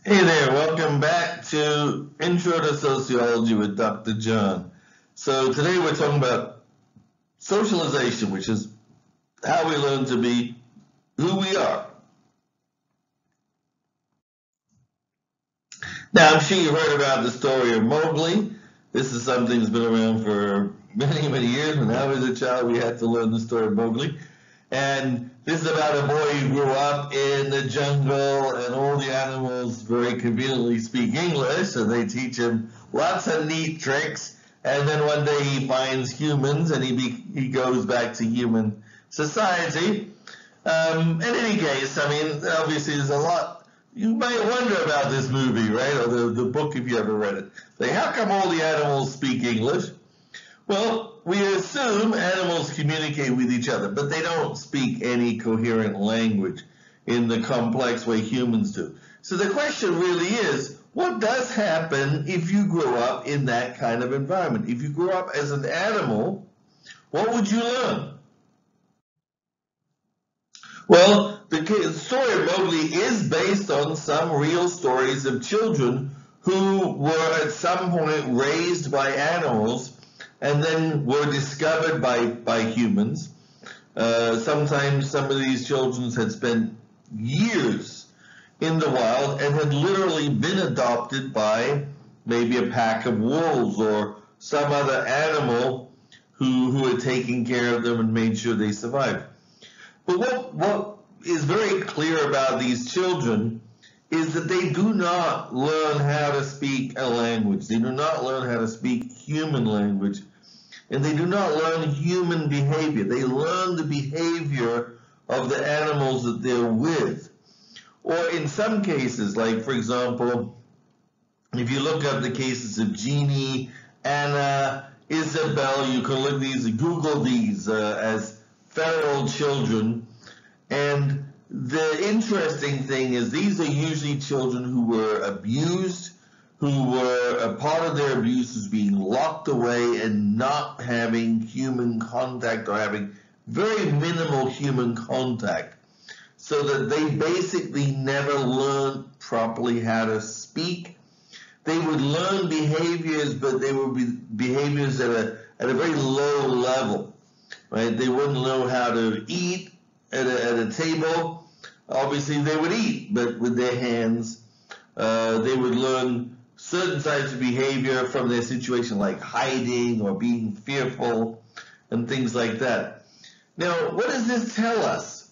Hey there, welcome back to Intro to Sociology with Dr. John. So today we're talking about socialization, which is how we learn to be who we are. Now, I'm sure you've heard about the story of Mowgli. This is something that's been around for many, many years. When I was a child, we had to learn the story of Mowgli. And this is about a boy who grew up in the jungle, and all the animals very conveniently speak English, so they teach him lots of neat tricks. And then one day he finds humans, and he goes back to human society. In any case, I mean, obviously there's a lot. You might wonder about this movie, right, or the book if you ever read it. Like, how come all the animals speak English? Well, we assume animals communicate with each other, but they don't speak any coherent language in the complex way humans do. So the question really is, what does happen if you grow up in that kind of environment? If you grew up as an animal, what would you learn? Well, the story of Mowgli is based on some real stories of children who were at some point raised by animals and then were discovered by humans. Sometimes some of these children had spent years in the wild and had literally been adopted by maybe a pack of wolves or some other animal who had taken care of them and made sure they survived. But what is very clear about these children is that they do not learn how to speak a language. They do not learn how to speak human language. And they do not learn human behavior. They learn the behavior of the animals that they're with. Or in some cases, like for example, if you look up the cases of Jeannie, Anna, Isabel, you can Google these as feral children. And the interesting thing is these are usually children who were abused, who were a part of their abuse was being locked away and not having human contact or having very minimal human contact, so that they basically never learned properly how to speak. They would learn behaviors, but they would be behaviors at a very low level, right? They wouldn't know how to eat at a table. Obviously, they would eat, but with their hands. They would learn certain types of behavior from their situation, like hiding or being fearful and things like that. Now, what does this tell us?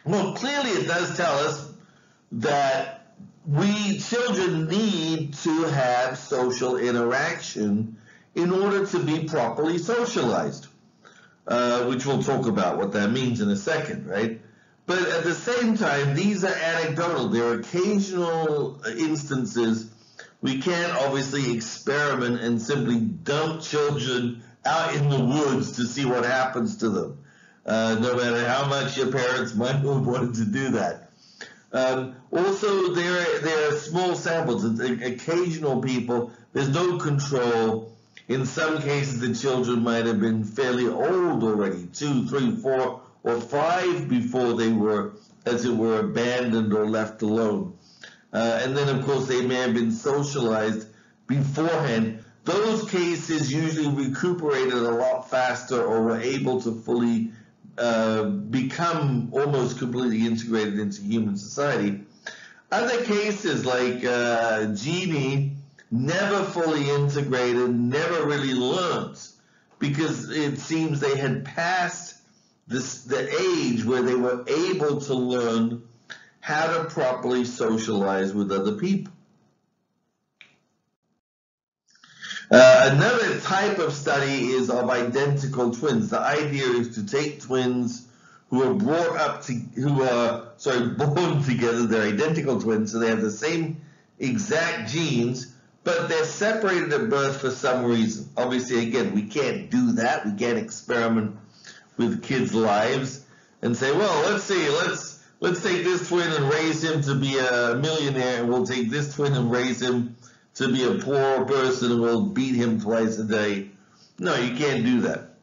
Well, clearly it does tell us that we children need to have social interaction in order to be properly socialized, which we'll talk about what that means in a second, right? But at the same time, these are anecdotal. There are occasional instances. We can't obviously experiment and simply dump children out in the woods to see what happens to them, no matter how much your parents might have wanted to do that. Also, there are small samples. Occasional people, there's no control. In some cases, the children might have been fairly old already, 2, 3, 4, or 5 before they were, as it were, abandoned or left alone. And then, of course, they may have been socialized beforehand. Those cases usually recuperated a lot faster or were able to fully become almost completely integrated into human society. Other cases like Jeannie, never fully integrated, never really learned, because it seems they had passed the age where they were able to learn how to properly socialize with other people. Another type of study is of identical twins. The idea is to take twins who are born together. They're identical twins, so they have the same exact genes, but they're separated at birth for some reason. Obviously, again, we can't do that. We can't experiment with kids' lives and say, well, let's take this twin and raise him to be a millionaire, and we'll take this twin and raise him to be a poor person, and we'll beat him twice a day. No, you can't do that.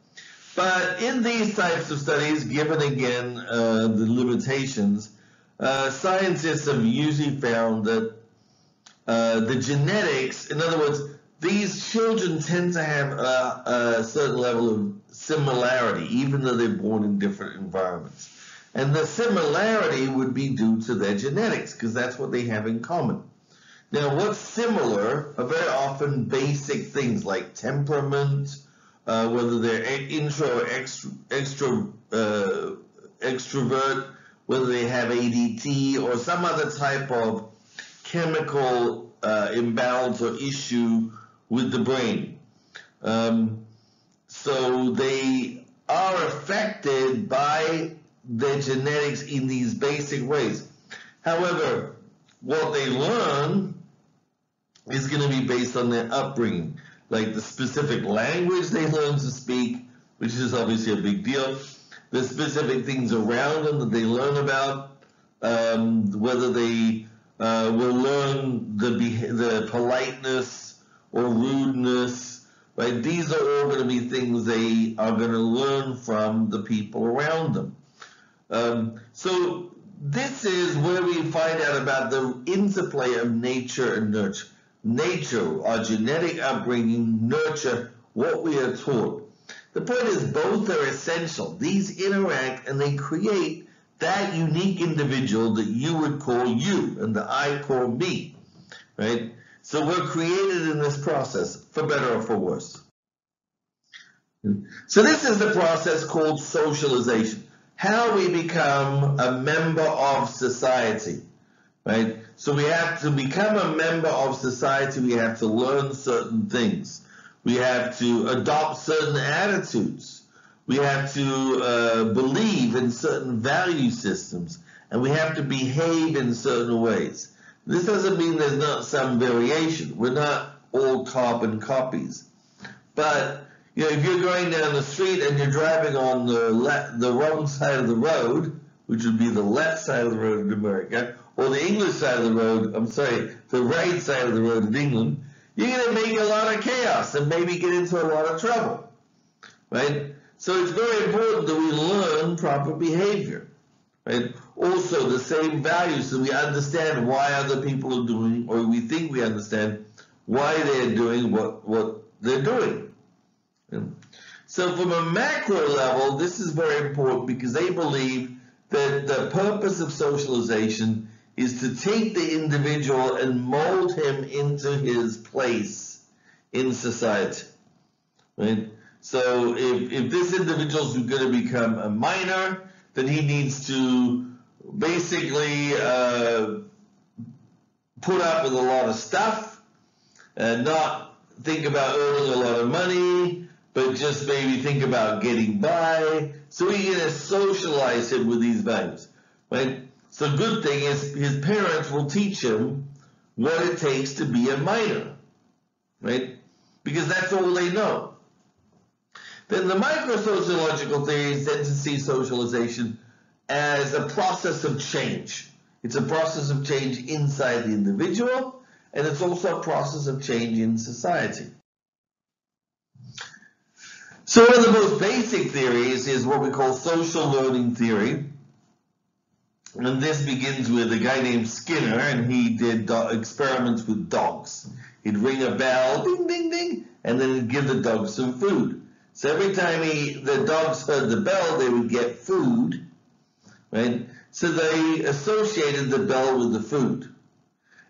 But in these types of studies, given again the limitations, scientists have usually found that the genetics, in other words, these children tend to have a certain level of similarity, even though they're born in different environments. And the similarity would be due to their genetics, because that's what they have in common. Now, what's similar are very often basic things like temperament, whether they're intro or extrovert, whether they have ADT or some other type of chemical imbalance or issue with the brain. So they are affected by their genetics in these basic ways. However, what they learn is going to be based on their upbringing, like the specific language they learn to speak, which is obviously a big deal, the specific things around them that they learn about, whether they will learn the politeness or rudeness, right? These are all going to be things they are going to learn from the people around them. So this is where we find out about the interplay of nature and nurture. Nature, our genetic upbringing, nurture, what we are taught. The point is both are essential. These interact and they create that unique individual that you would call you and that I call me, right? So we're created in this process, for better or for worse. So this is the process called socialization. How we become a member of society, right? So we have to become a member of society, we have to learn certain things. We have to adopt certain attitudes. We have to believe in certain value systems. And we have to behave in certain ways. This doesn't mean there's not some variation. We're not all carbon copies. But you know, if you're going down the street and you're driving on the wrong side of the road, which would be the left side of the road in America, or the English side of the road, the right side of the road in England, you're going to make a lot of chaos and maybe get into a lot of trouble, right? So it's very important that we learn proper behavior, right? Also, the same values, so we understand why other people are doing, or we think we understand why they're doing what they're doing. So from a macro level, this is very important because they believe that the purpose of socialization is to take the individual and mold him into his place in society, right? So if this individual is going to become a miner, then he needs to basically put up with a lot of stuff and not think about earning a lot of money, but just maybe think about getting by. So we're going to socialize him with these values, right? So good thing is his parents will teach him what it takes to be a miner, right? Because that's all they know. Then the micro-sociological theories tend to see socialization as a process of change. It's a process of change inside the individual, and it's also a process of change in society. So one of the most basic theories is what we call social learning theory. And this begins with a guy named Skinner, and he did experiments with dogs. He'd ring a bell, ding, ding, ding, and then he'd give the dogs some food. So every time the dogs heard the bell, they would get food, right? So they associated the bell with the food.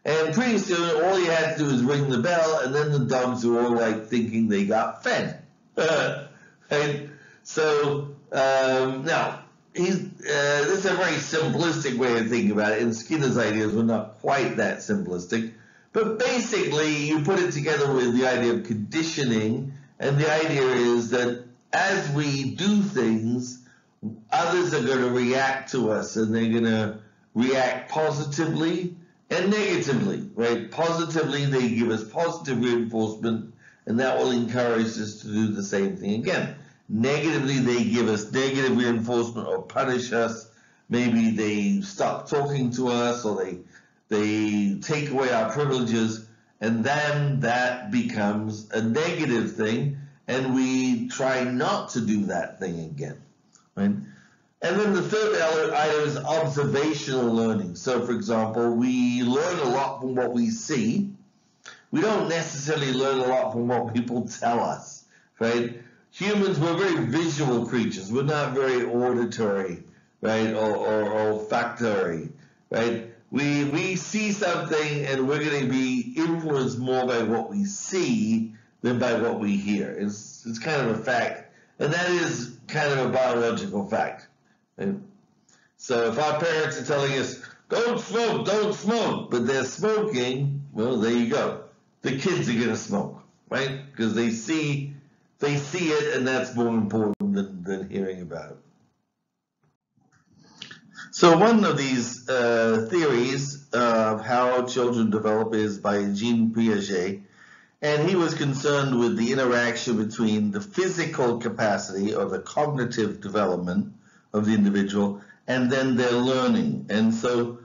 And pretty soon, all you had to do is ring the bell, and then the dogs were all like thinking they got fed. Right? So now, this is a very simplistic way of thinking about it, and Skinner's ideas were not quite that simplistic. But basically, you put it together with the idea of conditioning, and the idea is that as we do things, others are going to react to us, and they're going to react positively and negatively, right? Positively, they give us positive reinforcement, and that will encourage us to do the same thing again. Negatively, they give us negative reinforcement or punish us. Maybe they stop talking to us, or they take away our privileges, and then that becomes a negative thing, and we try not to do that thing again, right? And then the third item is observational learning. So, for example, we learn a lot from what we see. We don't necessarily learn a lot from what people tell us, right? Humans, we're very visual creatures. We're not very auditory, right, or olfactory, right? We see something and we're going to be influenced more by what we see than by what we hear. It's kind of a fact, and that is kind of a biological fact. Right? So if our parents are telling us, don't smoke, but they're smoking, well, there you go. The kids are going to smoke, right? Because they see it, and that's more important than hearing about it. So one of these theories of how children develop is by Jean Piaget, and he was concerned with the interaction between the physical capacity or the cognitive development of the individual and then their learning. And so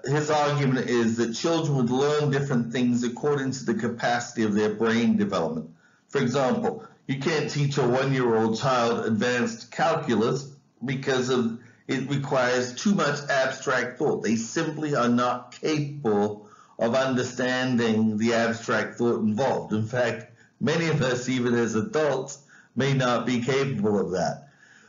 his argument is that children would learn different things according to the capacity of their brain development. For example, you can't teach a 1-year-old child advanced calculus because it requires too much abstract thought. They simply are not capable of understanding the abstract thought involved. In fact, many of us, even as adults, may not be capable of that.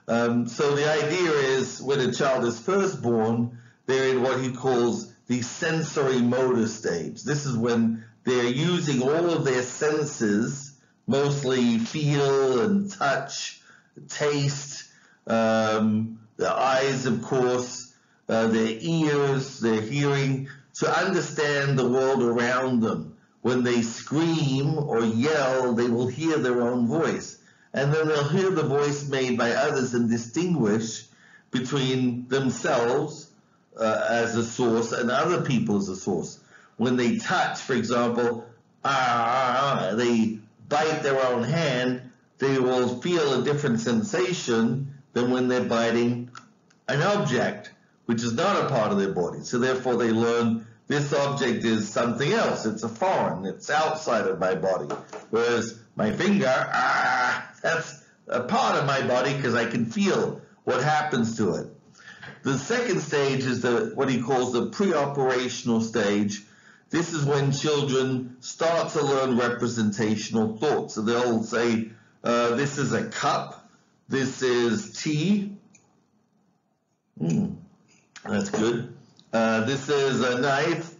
So the idea is when a child is first born, they're in what he calls the sensory motor stage. This is when they're using all of their senses, mostly feel and touch, taste, their eyes, of course, their ears, their hearing, to understand the world around them. When they scream or yell, they will hear their own voice. And then they'll hear the voice made by others and distinguish between themselves as a source and other people as a source. When they touch, for example, they bite their own hand, they will feel a different sensation than when they're biting an object, which is not a part of their body. So therefore they learn this object is something else. It's a foreign. It's outside of my body. Whereas my finger, that's a part of my body because I can feel what happens to it. The second stage is what he calls the pre-operational stage. This is when children start to learn representational thought. So they'll say, this is a cup. This is tea. That's good. This is a knife.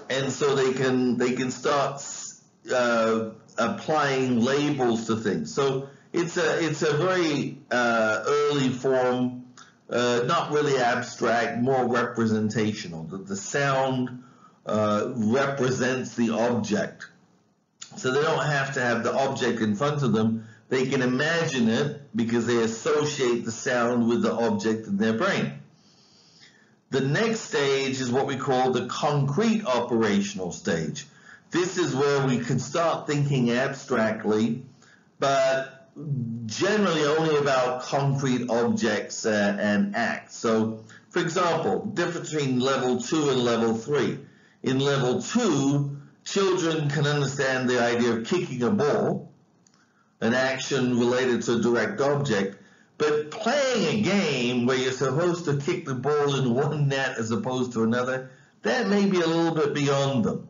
And so they can start applying labels to things. So it's a very early form, not really abstract, more representational. The sound represents the object. So they don't have to have the object in front of them. They can imagine it because they associate the sound with the object in their brain. The next stage is what we call the concrete operational stage. This is where we can start thinking abstractly, but generally only about concrete objects and acts. So, for example, difference between level 2 and level 3. In level 2, children can understand the idea of kicking a ball, an action related to a direct object, but playing a game where you're supposed to kick the ball in one net as opposed to another, that may be a little bit beyond them.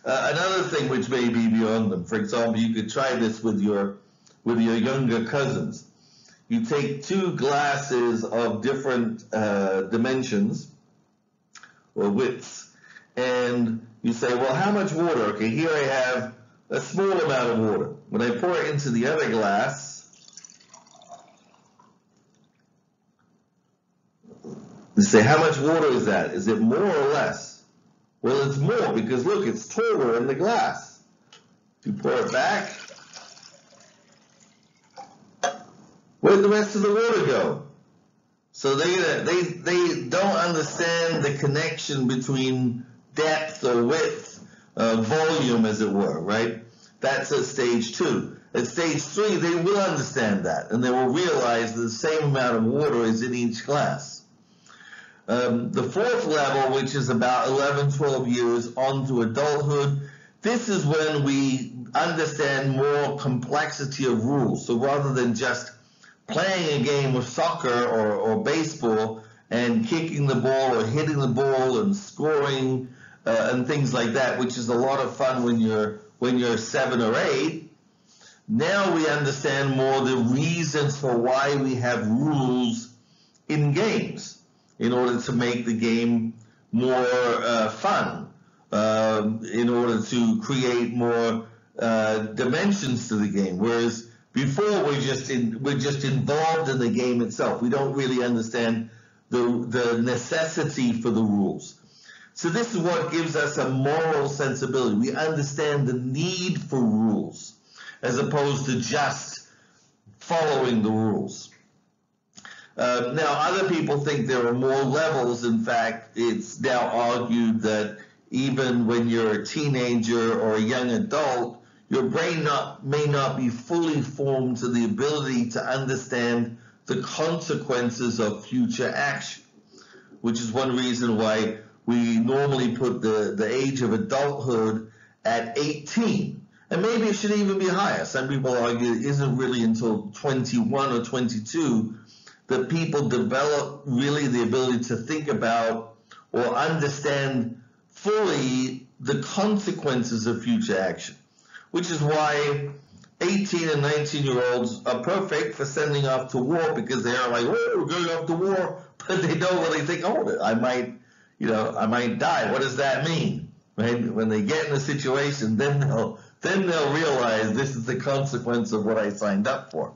Another thing which may be beyond them, for example, you could try this with your younger cousins. You take 2 glasses of different dimensions or widths, and you say, well, how much water? Okay, here I have a small amount of water. When I pour it into the other glass, you say, how much water is that? Is it more or less? Well, it's more because look, it's taller in the glass. You pour it back. Where'd the rest of the water go? So they don't understand the connection between depth or width, volume as it were, right? That's at stage 2. At stage 3, they will understand that, and they will realize that the same amount of water is in each glass. The 4th level, which is about 11, 12 years on to adulthood, this is when we understand more complexity of rules. So rather than just playing a game of soccer or baseball and kicking the ball or hitting the ball and scoring and things like that, which is a lot of fun when you're 7 or 8. Now we understand more the reasons for why we have rules in games in order to make the game more fun, in order to create more dimensions to the game. Whereas before we're just involved in the game itself. We don't really understand the necessity for the rules. So this is what gives us a moral sensibility. We understand the need for rules as opposed to just following the rules. Now, other people think there are more levels. In fact, it's now argued that even when you're a teenager or a young adult, your brain may not be fully formed to the ability to understand the consequences of future action, which is one reason why we normally put the age of adulthood at 18. And maybe it should even be higher. Some people argue it isn't really until 21 or 22 that people develop really the ability to think about or understand fully the consequences of future action, which is why 18 and 19-year-olds are perfect for sending off to war, because they're like, oh, we're going off to war, but they don't really think, oh, I might die. What does that mean? Right? When they get in a situation, then they'll realize this is the consequence of what I signed up for.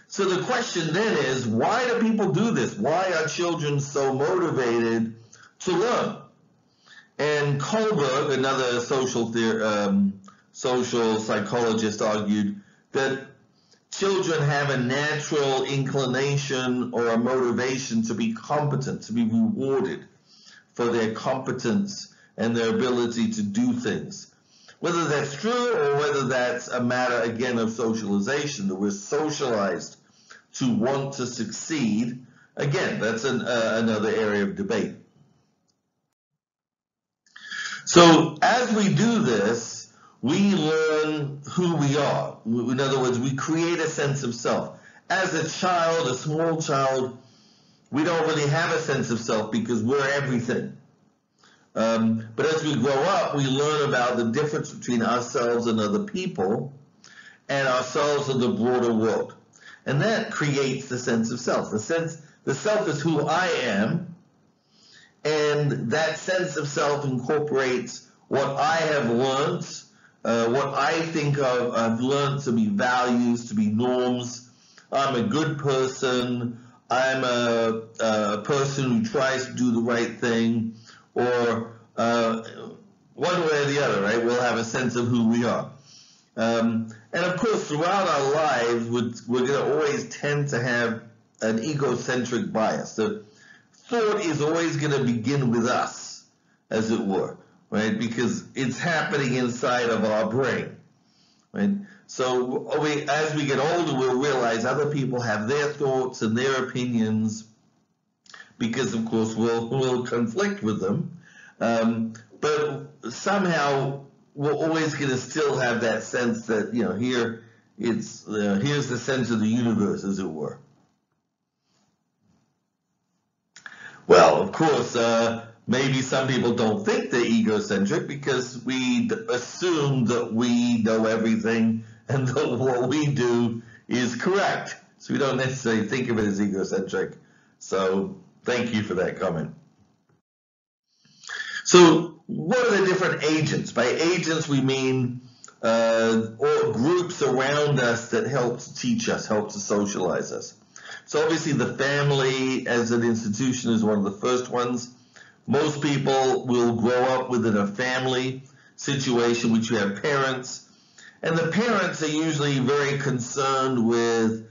So the question then is, why do people do this? Why are children so motivated to learn? And Kohlberg, another social psychologist, argued that children have a natural inclination or a motivation to be competent, to be rewarded for their competence and their ability to do things. Whether that's true or whether that's a matter, again, of socialization, that we're socialized to want to succeed, again, that's another area of debate. So as we do this, we learn who we are. In other words, we create a sense of self. As a child, a small child, we don't really have a sense of self because we're everything. But as we grow up, we learn about the difference between ourselves and other people and ourselves and the broader world. And that creates the sense of self. The self is who I am, and that sense of self incorporates what I have learned, what I think I've learned to be values, to be norms. I'm a good person. I'm a person who tries to do the right thing, or one way or the other, right? We'll have a sense of who we are. And of course, throughout our lives, we're going to always tend to have an egocentric bias. The thought is always going to begin with us, as it were, right? Because it's happening inside of our brain, right? So as we get older, we'll realize other people have their thoughts and their opinions, because of course we'll conflict with them. But somehow we're always going to still have that sense that, here's the sense of the universe, as it were. Well, of course, maybe some people don't think they're egocentric because we assume that we know everything and that what we do is correct. So we don't necessarily think of it as egocentric. So thank you for that comment. So what are the different agents? By agents, we mean or groups around us that help to teach us, help to socialize us. So obviously the family as an institution is one of the first ones. Most people will grow up within a family situation, which you have parents. And the parents are usually very concerned with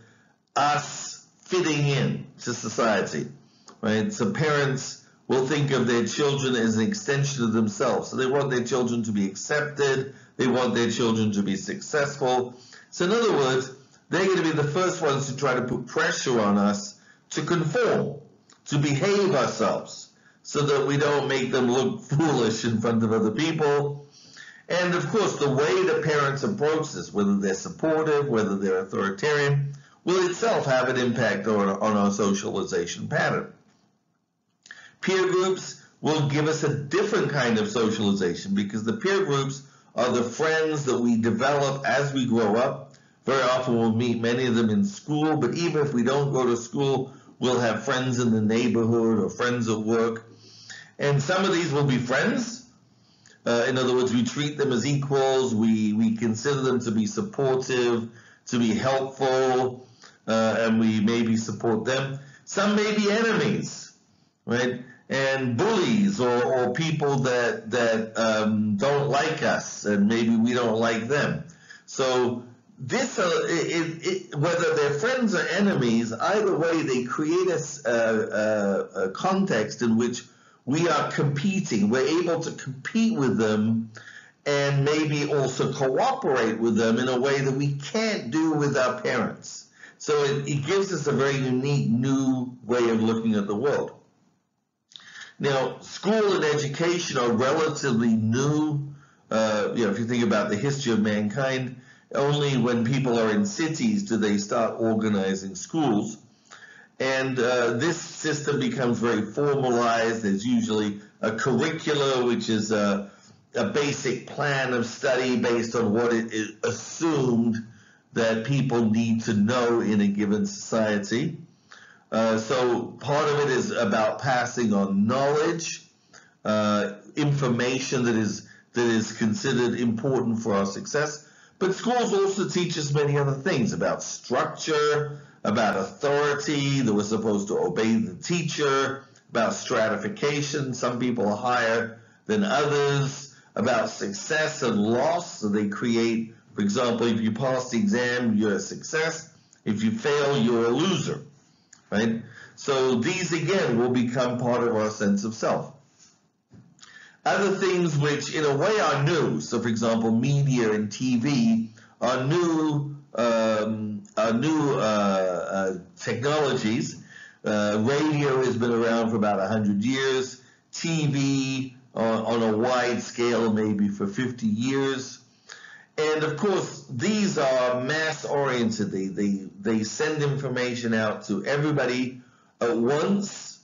us fitting in to society, right? So parents will think of their children as an extension of themselves. So they want their children to be accepted. They want their children to be successful. So in other words, they're going to be the first ones to try to put pressure on us to conform, to behave ourselves, so that we don't make them look foolish in front of other people. And of course, the way the parents approach this, whether they're supportive, whether they're authoritarian, will itself have an impact on our socialization pattern. Peer groups will give us a different kind of socialization, because the peer groups are the friends that we develop as we grow up. Very often we'll meet many of them in school, but even if we don't go to school, we'll have friends in the neighborhood or friends at work. And some of these will be friends. In other words, we treat them as equals. We consider them to be supportive, to be helpful, and we maybe support them. Some may be enemies, right? And bullies, or people that don't like us, and maybe we don't like them. So this, whether they're friends or enemies, either way, they create a context in which we are competing. We're able to compete with them and maybe also cooperate with them in a way that we can't do with our parents. So it gives us a very unique new way of looking at the world. Now, school and education are relatively new. If you think about the history of mankind, only when people are in cities do they start organizing schools. And this system becomes very formalized. There's usually a curricula, which is a basic plan of study based on what it is assumed that people need to know in a given society. So part of it is about passing on knowledge, information that is considered important for our success. But schools also teach us many other things about structure, about authority, that we're supposed to obey the teacher, about stratification, some people are higher than others, about success and loss. So they create, for example, if you pass the exam, you're a success. If you fail, you're a loser. Right? So these again will become part of our sense of self. Other things which in a way are new, so for example media and TV are new technologies. Radio has been around for about 100 years. TV on a wide scale maybe for 50 years. And of course, these are mass-oriented. They send information out to everybody at once,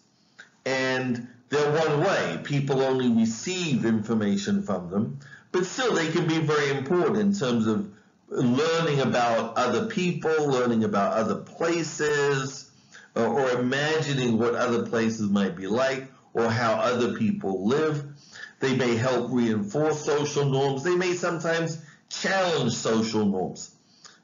and they're one way. People only receive information from them, but still they can be very important in terms of learning about other people, learning about other places, or imagining what other places might be like, or how other people live. They may help reinforce social norms. They may sometimes challenge social norms.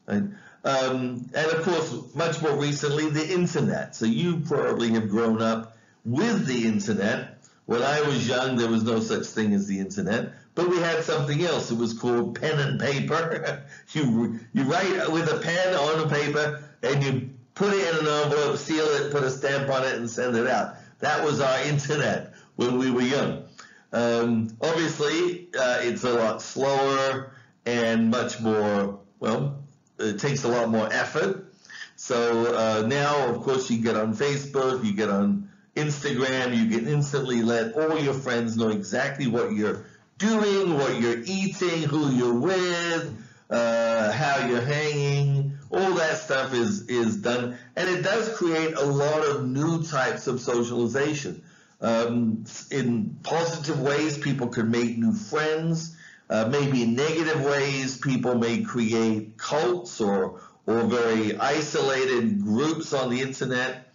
Right? And of course, much more recently, the internet. So you probably have grown up with the internet. When I was young, there was no such thing as the internet, but we had something else. It was called pen and paper. You write with a pen on a paper, and you put it in an envelope, seal it, put a stamp on it, and send it out. That was our internet when we were young. Obviously, it's a lot slower and much more, well, it takes a lot more effort. So now, of course, you get on Facebook, you get on Instagram, you can instantly let all your friends know exactly what you're doing, what you're eating, who you're with, how you're hanging. All that stuff is done. And it does create a lot of new types of socialization. In positive ways, people can make new friends. Maybe in negative ways, people may create cults or very isolated groups on the internet,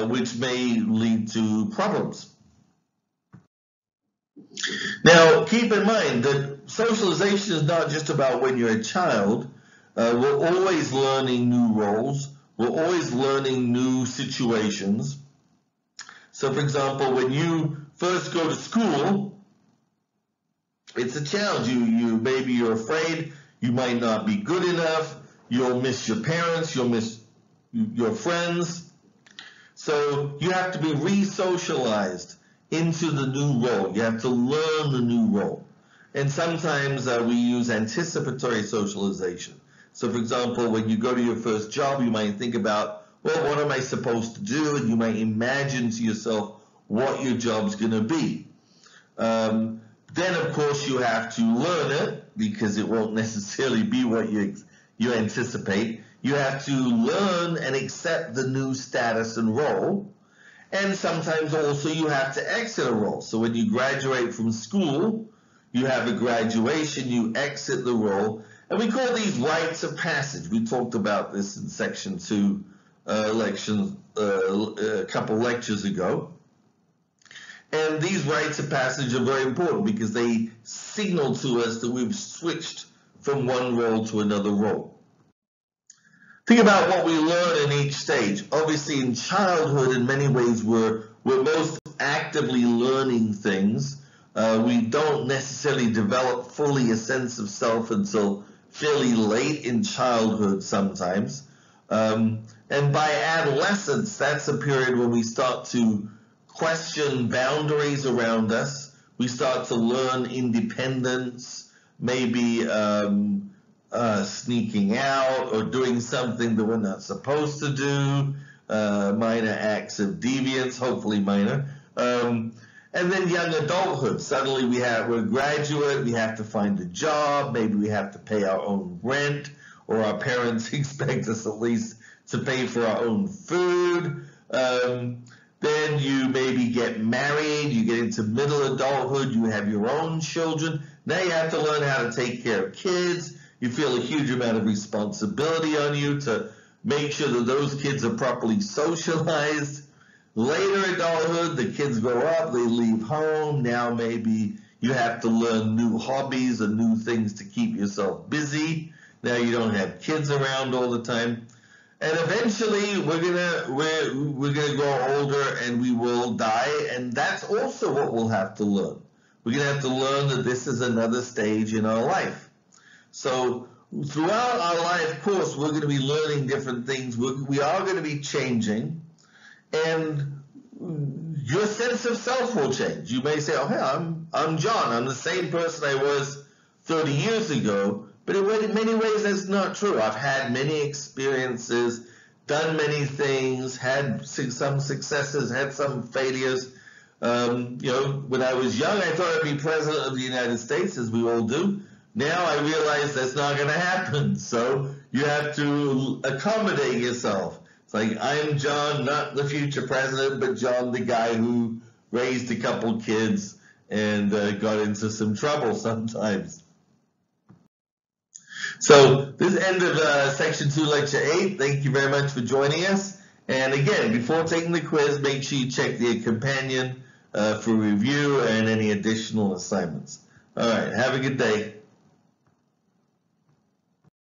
which may lead to problems. Now, keep in mind that socialization is not just about when you're a child. We're always learning new roles. We're always learning new situations. So, for example, when you first go to school, it's a challenge. Maybe you're afraid. You might not be good enough. You'll miss your parents. You'll miss your friends. So you have to be re-socialized into the new role. You have to learn the new role. And sometimes we use anticipatory socialization. So, for example, when you go to your first job, you might think about, well, what am I supposed to do? And you might imagine to yourself what your job's going to be. Then, of course, you have to learn it because it won't necessarily be what you anticipate. You have to learn and accept the new status and role. And sometimes also you have to exit a role. So when you graduate from school, you have a graduation, you exit the role. And we call these rites of passage. We talked about this in section 2 a couple lectures ago. And these rites of passage are very important because they signal to us that we've switched from one role to another role. Think about what we learn in each stage. Obviously, in childhood, in many ways, we're most actively learning things. We don't necessarily develop fully a sense of self until fairly late in childhood sometimes. And by adolescence, that's a period when we start to question boundaries around us. We start to learn independence, maybe sneaking out or doing something that we're not supposed to do, minor acts of deviance, hopefully minor. And then young adulthood, suddenly we're a graduate, we have to find a job, maybe we have to pay our own rent, or our parents expect us at least to pay for our own food. Then you maybe get married, you get into middle adulthood, you have your own children. Now you have to learn how to take care of kids. You feel a huge amount of responsibility on you to make sure that those kids are properly socialized. Later adulthood, the kids grow up, they leave home. Now maybe you have to learn new hobbies and new things to keep yourself busy. Now you don't have kids around all the time. And eventually we're gonna grow older and we will die, and that's also what we'll have to learn. We're gonna have to learn that this is another stage in our life. So throughout our life course, we're going to be learning different things. We are going to be changing, and your sense of self will change. You may say, "Oh, hey, I'm John. I'm the same person I was 30 years ago." But in many ways, that's not true. I've had many experiences, done many things, had some successes, had some failures. When I was young, I thought I'd be president of the United States, as we all do. Now I realize that's not going to happen, so you have to accommodate yourself. It's like, I'm John, not the future president, but John, the guy who raised a couple kids and got into some trouble sometimes. So this is the end of section 2, lecture 8. Thank you very much for joining us. And again, before taking the quiz, make sure you check the companion for review and any additional assignments. All right, have a good day.